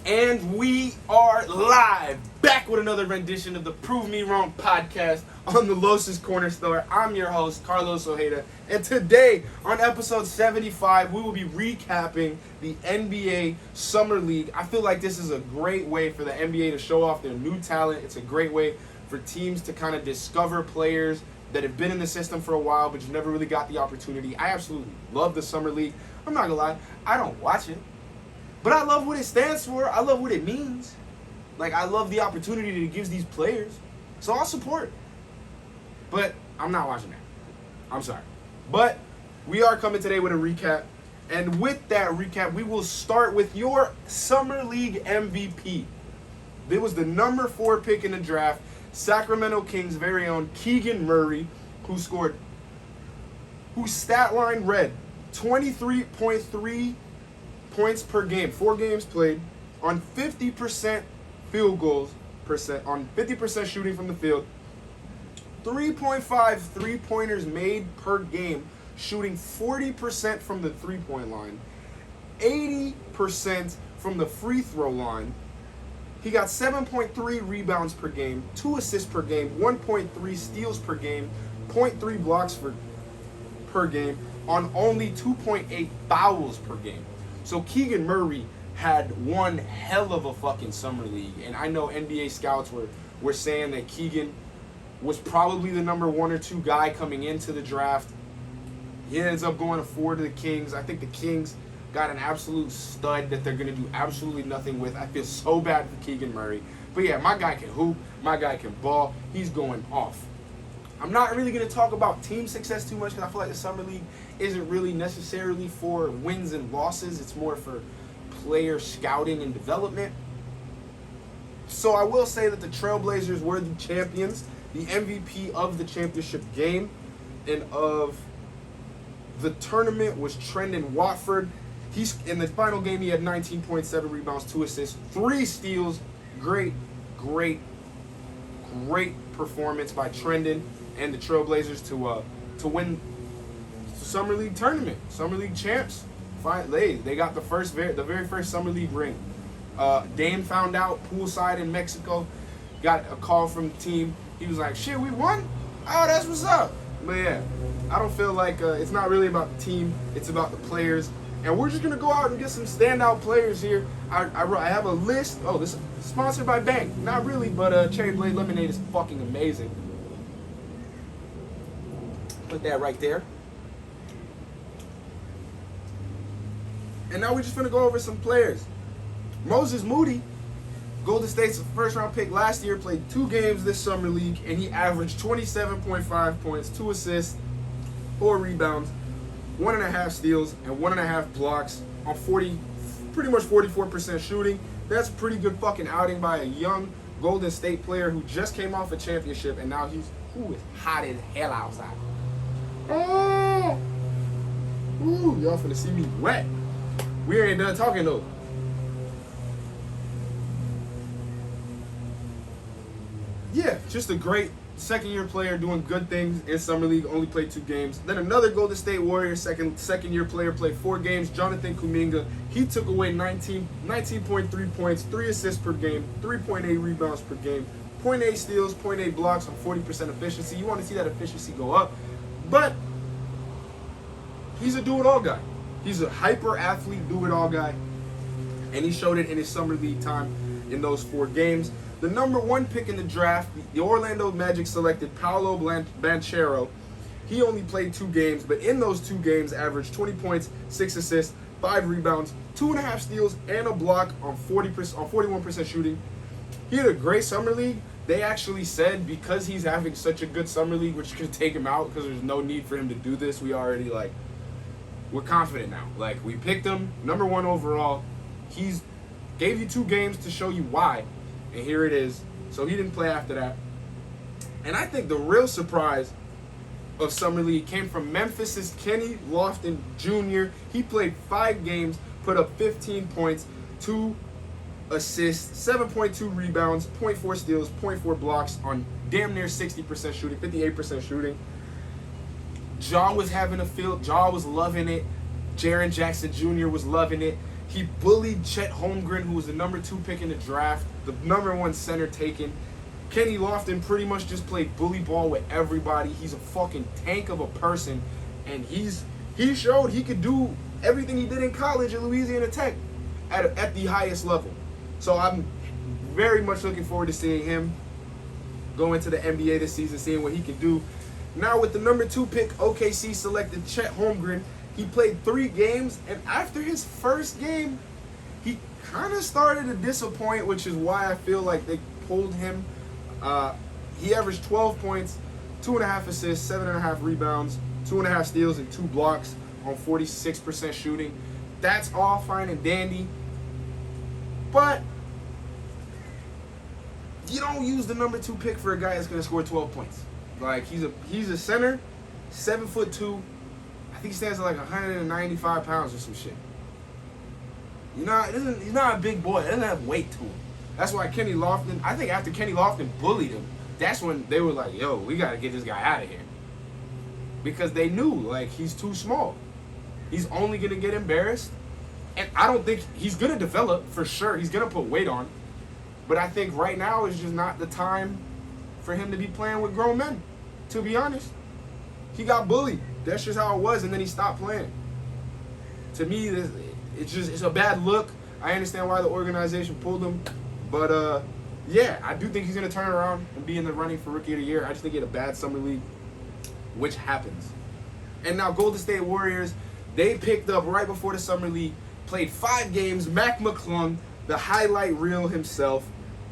And we are live, back with another rendition of the Prove Me Wrong podcast on the Los's Corner Store. I'm your host, Carlos Ojeda, and today, on episode 75, we will be recapping the NBA Summer League. I feel like this is a great way for the NBA to show off their new talent. It's a great way for teams to kind of discover players that have been in the system for a while, but you've never really got the opportunity. I absolutely love the Summer League. I'm not gonna lie, I don't watch it. But I love what it stands for. I love what it means. Like, I love the opportunity that it gives these players. So I'll support it. But I'm not watching that. I'm sorry. But we are coming today with a recap. And with that recap, we will start with your Summer League MVP. It was the number 4 pick in the draft, Sacramento Kings' very own Keegan Murray, whose stat line read 23.3 points per game, 4 games played, on 50% field goals percent, on 50% shooting from the field, 3.5 three-pointers made per game, shooting 40% from the three-point line, 80% from the free throw line. He got 7.3 rebounds per game, 2 assists per game, 1.3 steals per game, 0.3 blocks per game, on only 2.8 fouls per game. So Keegan Murray had one hell of a fucking summer league. And I know NBA scouts were saying that Keegan was probably the number 1 or 2 guy coming into the draft. He ends up going to 4 to the Kings. I think the Kings got an absolute stud that they're going to do absolutely nothing with. I feel so bad for Keegan Murray. But yeah, my guy can hoop. My guy can ball. He's going off. I'm not really going to talk about team success too much because I feel like the Summer League isn't really necessarily for wins and losses. It's more for player scouting and development. So I will say that the Trailblazers were the champions, the MVP of the championship game, and of the tournament was Trendon Watford. In the final game, he had 19.7 rebounds, 2 assists, 3 steals. Great performance by Trendon and the Trailblazers to win the Summer League tournament. Summer League champs. They got the very first Summer League ring. Dame found out poolside in Mexico, got a call from the team. He was like, "Shit, we won? Oh, that's what's up." But yeah, I don't feel like it's not really about the team. It's about the players. And we're just gonna go out and get some standout players here. I have a list. Oh, this is sponsored by Bang. Not really, but Cherry Blade Lemonade is fucking amazing. Put that right there. And now we're just gonna go over some players. Moses Moody, Golden State's first round pick last year, played 2 games this summer league, and he averaged 27.5 points, 2 assists, 4 rebounds, 1.5 steals, and 1.5 blocks on pretty much 44% shooting. That's a pretty good fucking outing by a young Golden State player who just came off a championship, and now he's hot as hell outside. Oh! Ooh, y'all finna see me wet. We ain't done talking though. Yeah, just a great second-year player doing good things in Summer League, only played 2 games. Then another Golden State Warrior, second-year player, played 4 games, Jonathan Kuminga. He took away 19.3 points, 3 assists per game, 3.8 rebounds per game, 0.8 steals, 0.8 blocks on 40% efficiency. You want to see that efficiency go up. But he's a do-it-all guy. He's a hyper-athlete, do-it-all guy. And he showed it in his Summer League time in those 4 games. The number 1 pick in the draft, the Orlando Magic selected Paolo Banchero. He only played 2 games, but in those 2 games averaged 20 points, 6 assists, 5 rebounds, 2.5 steals, and a block on 41% shooting. He had a great Summer League. They actually said because he's having such a good Summer League, which could take him out because there's no need for him to do this. We're confident now. We picked him, number 1 overall. He's gave you 2 games to show you why. And here it is. So he didn't play after that. And I think the real surprise of Summer League came from Memphis's Kenny Lofton Jr. He played 5 games, put up 15 points, 2 assists, 7.2 rebounds, 0.4 steals, 0.4 blocks on damn near 60% shooting, 58% shooting. Yall was having a field. Yall was loving it. Jaren Jackson Jr. was loving it. He bullied Chet Holmgren, who was the number 2 pick in the draft, the number 1 center taken. Kenny Lofton pretty much just played bully ball with everybody. He's a fucking tank of a person, and he showed he could do everything he did in college at Louisiana Tech at the highest level. So I'm very much looking forward to seeing him go into the NBA this season, seeing what he can do. Now with the number 2 pick, OKC selected Chet Holmgren. He played 3 games, and after his first game, he kind of started to disappoint, which is why I feel like they pulled him. He averaged 12 points, 2.5 assists, 7.5 rebounds, 2.5 steals, and 2 blocks on 46% shooting. That's all fine and dandy, but you don't use the number 2 pick for a guy that's going to score 12 points. Like, he's a center, 7'2". I think he stands at like 195 pounds or some shit. He's not a big boy. He doesn't have weight to him. That's why Kenny Lofton, I think after Kenny Lofton bullied him, that's when they were like, yo, we got to get this guy out of here. Because they knew, like, he's too small. He's only going to get embarrassed. And I don't think he's going to develop, for sure. He's going to put weight on. But I think right now is just not the time for him to be playing with grown men, to be honest. He got bullied. That's just how it was, and then he stopped playing. To me, it's a bad look. I understand why the organization pulled him. But, yeah, I do think he's going to turn around and be in the running for Rookie of the Year. I just think he had a bad summer league, which happens. And now Golden State Warriors, they picked up right before the summer league, played 5 games, Mac McClung, the highlight reel himself,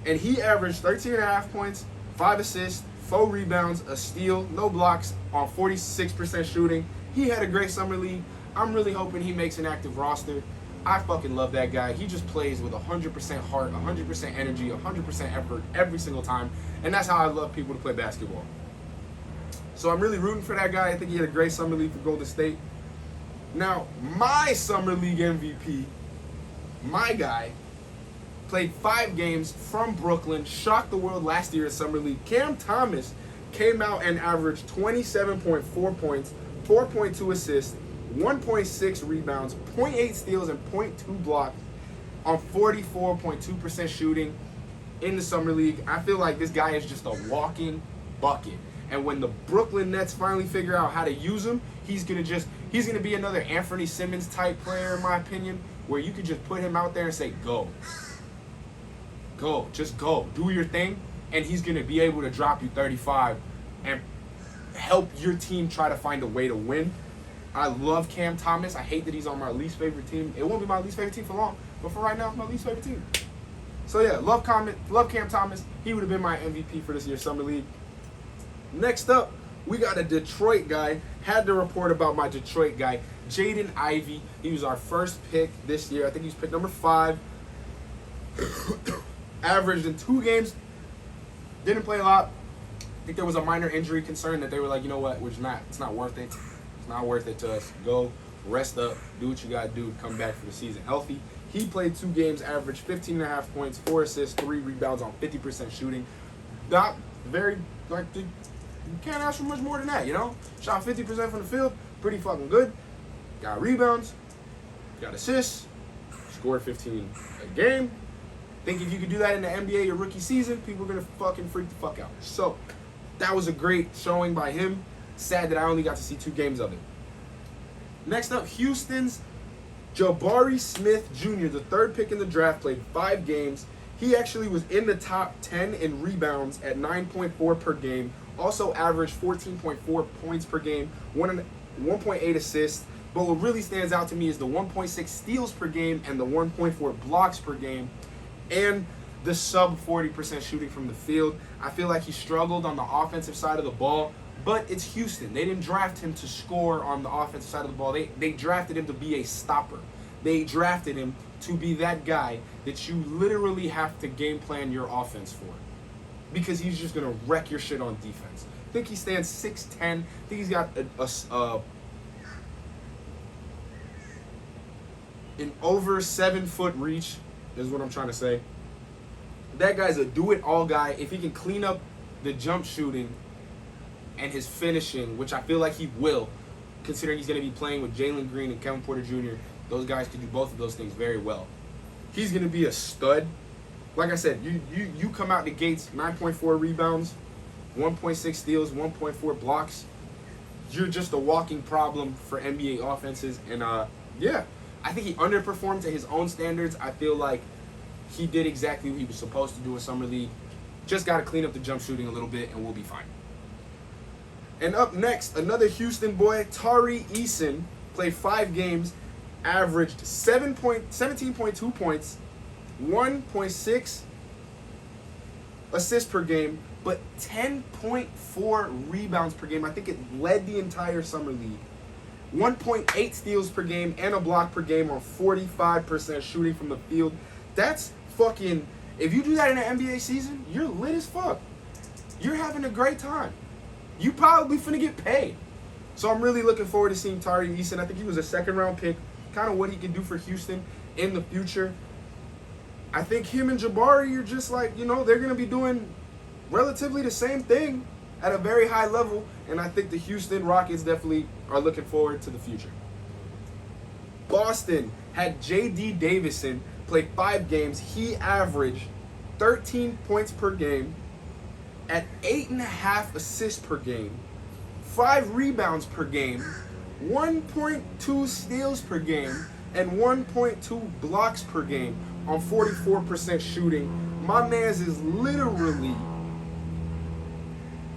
and he averaged 13.5 points, 5 assists, 4 rebounds, a steal, no blocks on 46% shooting. He had a great summer league. I'm really hoping he makes an active roster. I fucking love that guy. He just plays with 100% heart, 100% energy, 100% effort every single time. And that's how I love people to play basketball. So I'm really rooting for that guy. I think he had a great summer league for Golden State. Now, my summer league MVP, my guy, played 5 games from Brooklyn, shocked the world last year at summer league. Cam Thomas came out and averaged 27.4 points, 4.2 assists, 1.6 rebounds, 0.8 steals, and 0.2 blocks on 44.2% shooting in the summer league. I feel like this guy is just a walking bucket. And when the Brooklyn Nets finally figure out how to use him, he's gonna be another Anthony Simmons type player, in my opinion, where you could just put him out there and say, go, just go, do your thing, and he's gonna be able to drop you 35 and help your team try to find a way to win. I love Cam Thomas. I hate that he's on my least favorite team. It won't be my least favorite team for long, but for right now, it's my least favorite team. So yeah, love Cam Thomas. He would have been my MVP for this year's summer league. Next up, we got a Detroit guy. Had to report about my Detroit guy, Jaden Ivey. He was our first pick this year. I think he was pick number 5. Averaged in 2 games. Didn't play a lot. I think there was a minor injury concern that they were like, you know what, it's not worth it. It's not worth it to us. Go, rest up, do what you got to do, come back for the season healthy. He played 2 games, averaged 15.5 points, 4 assists, 3 rebounds on 50% shooting. Not very, you can't ask for much more than that, you know? Shot 50% from the field, pretty fucking good. Got rebounds, got assists, scored 15 a game. Think if you could do that in the NBA your rookie season, people are going to fucking freak the fuck out. So, that was a great showing by him. Sad that I only got to see 2 games of it. Next up, Houston's Jabari Smith Jr., the 3rd pick in the draft, played 5 games. He actually was in the top 10 in rebounds at 9.4 per game. Also averaged 14.4 points per game, 1.8 assists. But what really stands out to me is the 1.6 steals per game and the 1.4 blocks per game, and the sub 40% shooting from the field. I feel like he struggled on the offensive side of the ball, but it's Houston. They didn't draft him to score on the offensive side of the ball. They drafted him to be a stopper. They drafted him to be that guy that you literally have to game plan your offense for, because he's just going to wreck your shit on defense. I think he stands 6'10". I think he's got an over 7-foot reach, is what I'm trying to say. That guy's a do-it-all guy. If he can clean up the jump shooting and his finishing, which I feel like he will, considering he's going to be playing with Jalen Green and Kevin Porter Jr., Those guys can do both of those things very well. He's going to be a stud. Like I said, you come out the gates, 9.4 rebounds, 1.6 steals, 1.4 blocks. You're just a walking problem for NBA offenses. And, yeah, I think he underperformed to his own standards. I feel like he did exactly what he was supposed to do in Summer League. Just got to clean up the jump shooting a little bit, and we'll be fine. And up next, another Houston boy, Tari Eason, played 5 games, averaged 17.2 points, 1.6 assists per game, but 10.4 rebounds per game. I think it led the entire Summer League. 1.8 steals per game and a block per game on 45% shooting from the field. That's fucking... If you do that in an NBA season, you're lit as fuck. You're having a great time. You probably finna get paid. So I'm really looking forward to seeing Tari Eason. I think he was a second-round pick. Kind of what he can do for Houston in the future. I think him and Jabari are just like, they're going to be doing relatively the same thing at a very high level. And I think the Houston Rockets definitely are looking forward to the future. Boston had J.D. Davison play 5 games. He averaged 13 points per game at 8.5 assists per game, 5 rebounds per game, 1.2 steals per game, and 1.2 blocks per game on 44% shooting. My man's is literally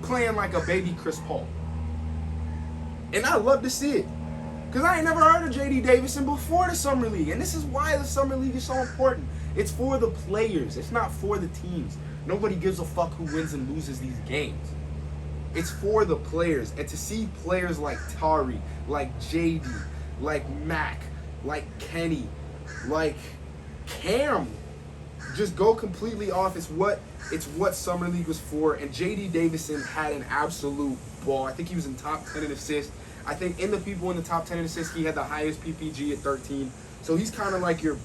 playing like a baby Chris Paul. And I love to see it. Because I ain't never heard of J.D. Davison before the Summer League. And this is why the Summer League is so important. It's for the players. It's not for the teams. Nobody gives a fuck who wins and loses these games. It's for the players. And to see players like Tari, like J.D., like Mac, like Kenny, like Cam just go completely off. It's what Summer League was for. And J.D. Davison had an absolute ball. I think he was in top 10 in assists. I think in the people in the top 10 in assists, he had the highest PPG at 13. So he's kind of like I'm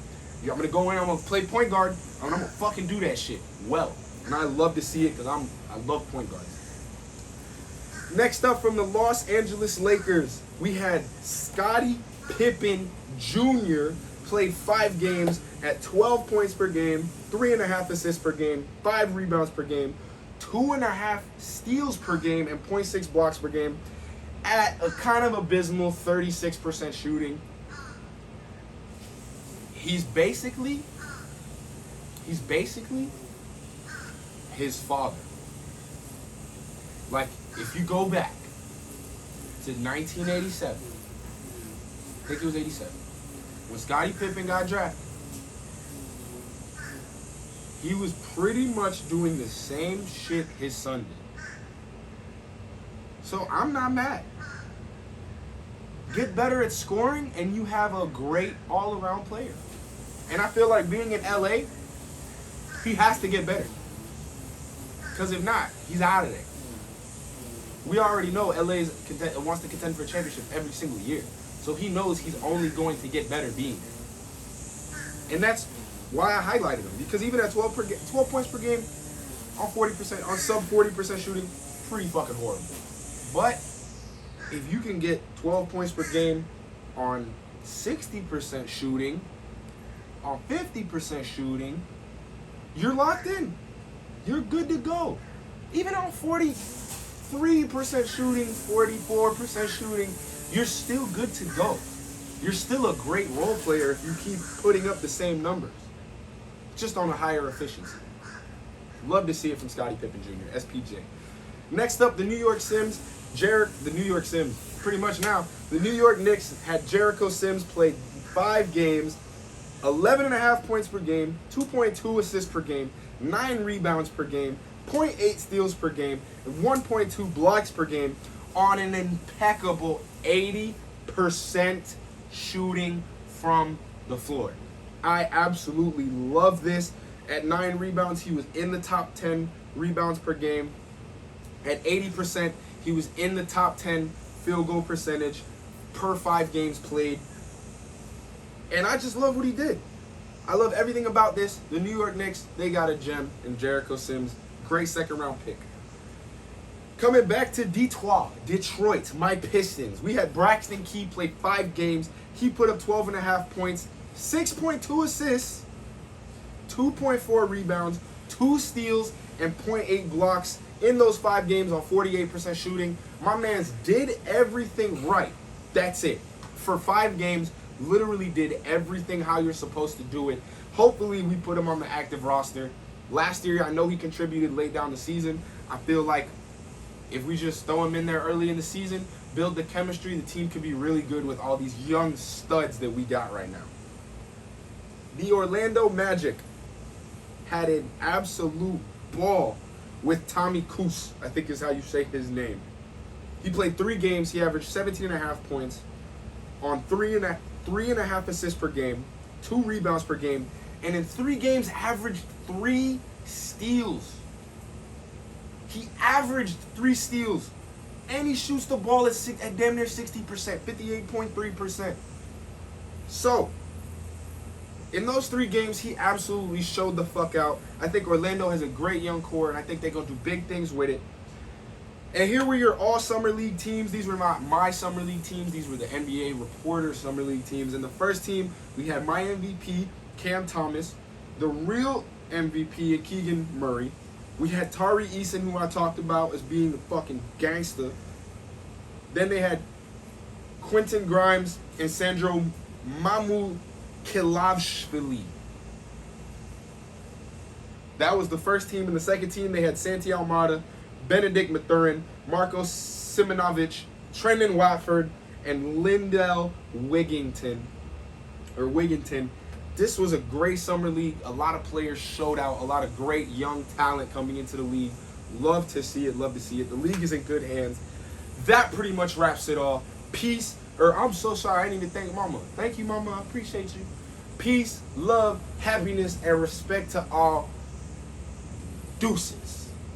going to go in, I'm going to play point guard, and I'm going to fucking do that shit well. And I love to see it because I love point guards. Next up from the Los Angeles Lakers, we had Scottie Pippen Jr. played 5 games at 12 points per game, 3.5 assists per game, 5 rebounds per game, 2.5 steals per game, and 0.6 blocks per game at a kind of abysmal 36% shooting. He's basically his father. Like, if you go back to 1987, I think it was 87, when Scottie Pippen got drafted, he was pretty much doing the same shit his son did. So I'm not mad. Get better at scoring and you have a great all-around player. And I feel like being in LA, he has to get better. Because if not, he's out of there. We already know LA wants to contend for a championship every single year. So he knows he's only going to get better being there. And that's why I highlighted him. Because even at 12 points per game, on sub 40% shooting, pretty fucking horrible. But if you can get 12 points per game on 60% shooting, on 50% shooting, you're locked in. You're good to go. Even on 43% shooting, 44% shooting, you're still good to go. You're still a great role player if you keep putting up the same numbers, just on a higher efficiency. Love to see it from Scottie Pippen Jr., SPJ. Next up, the New York Sims, pretty much now. The New York Knicks had Jericho Sims play 5 games, 11.5 points per game, 2.2 assists per game, 9 rebounds per game, 0.8 steals per game, and 1.2 blocks per game on an impeccable 80% shooting from the floor. I absolutely love this. At 9 rebounds, he was in the top 10 rebounds per game. At 80%, he was in the top 10 field goal percentage per 5 games played. And I just love what he did. I love everything about this. The New York Knicks, they got a gem in Jericho Sims. Great second-round pick. Coming back to Detroit, my Pistons. We had Braxton Key play 5 games. he put up 12.5 points, 6.2 assists, 2.4 rebounds, 2 steals, and 0.8 blocks in those 5 games on 48% shooting. My man's did everything right. That's it. For 5 games, literally did everything how you're supposed to do it. Hopefully, we put him on the active roster. Last year, I know he contributed late down the season. I feel like if we just throw him in there early in the season, build the chemistry, the team could be really good with all these young studs that we got right now. The Orlando Magic had an absolute ball with Tommy Kuhse, I think is how you say his name. He played 3 games. He averaged 17.5 points on 3.5 assists per game, 2 rebounds per game, and in 3 games averaged 3 steals. He averaged 3 steals. And he shoots the ball at damn near 60%, 58.3%. So, in those 3 games, he absolutely showed the fuck out. I think Orlando has a great young core, and I think they're going to do big things with it. And here were your all Summer League teams. These were not my Summer League teams. These were the NBA Reporter Summer League teams. In the first team, we had my MVP, Cam Thomas, the real MVP, Keegan Murray. We had Tari Eason, who I talked about as being the fucking gangster. Then they had Quentin Grimes and Sandro Mamukelashvili. That was the first team. In the second team, they had Santi Almada, Benedict Mathurin, Marco Simonovic, Trendon Watford, and Lindell Wigginton. This was a great summer league. A lot of players showed out. A lot of great young talent coming into the league. Love to see it. Love to see it. The league is in good hands. That pretty much wraps it all. Peace. I'm so sorry. I didn't even thank Mama. Thank you, Mama. I appreciate you. Peace, love, happiness, and respect to all. Deuces.